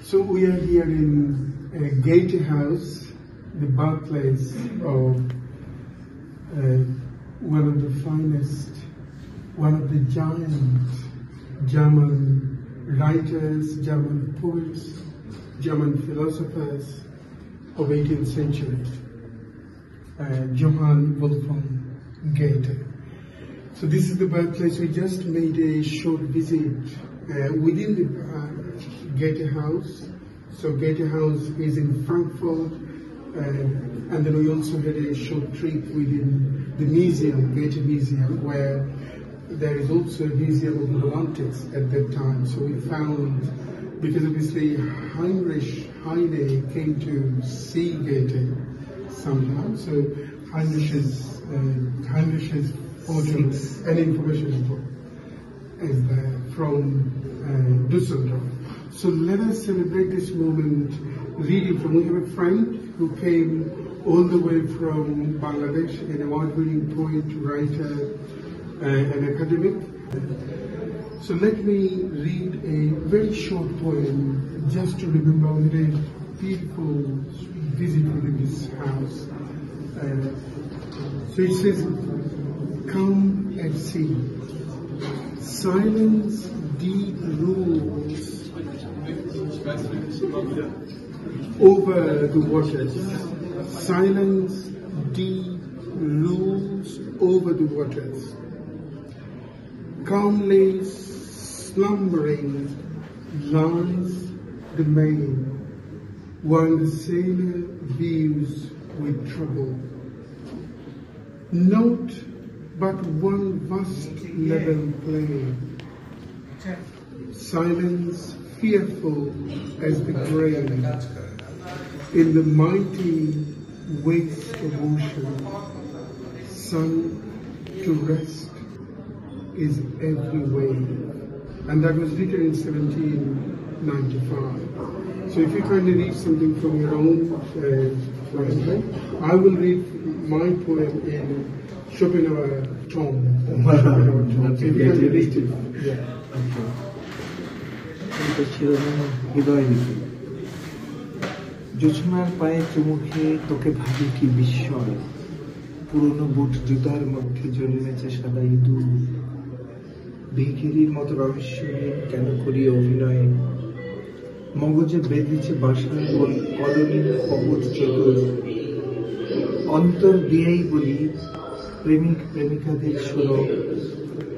So we are here in Gaiety House, the birthplace of one of the finest, one of the giant German writers, German poets, German philosophers of 18th century, Johann Wolfgang Goethe. So this is the birthplace. We just made a short visit within the Goethe House. So Goethe House is in Frankfurt, and then we also had a short trip within the museum, Goethe Museum, where there is also a museum of romantics at that time. So we found, because obviously Heinrich Heine came to see Goethe somehow, so Heinrich's photo and information is there from Düsseldorf. So let us celebrate this moment reading from, we have a friend who came all the way from Bangladesh, an award-winning poet, writer, and academic. So let me read a very short poem just to remember we had a beautiful visit within this house. So it says, "Come at sea, silence deep rules over the waters. Silence deep rules over the waters. Calmly slumbering lies the main, while the sailor views with trouble. Not but one vast level plain, silence fearful as the grain in the mighty waste of ocean, sunk to rest is every wave." And that was written in 1795. So if you kindly read something from your own translation, I will read my poem in Schopenhauer tone. So if you kindly read it. Yeah. জোছনার পায়ে চুমুখে তোকে ভাবি কি বিস্ময়, পুরনো বুট জুতার মধ্যে জন্মেছে সাদা ইঁদুর, ভিখিরির মতো রহস্যহীন কেন করি অভিনয়, মগজে বেঁধেছে বাসার কলোনি অবুধ চতুর, অন্তর দিয়েই বলি প্রেমিক প্রেমিকাদের শোনো,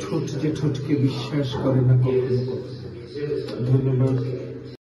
ঠোঁট যে ঠোঁটকে বিশ্বাস করে না কখনো। ধন্যবাদ।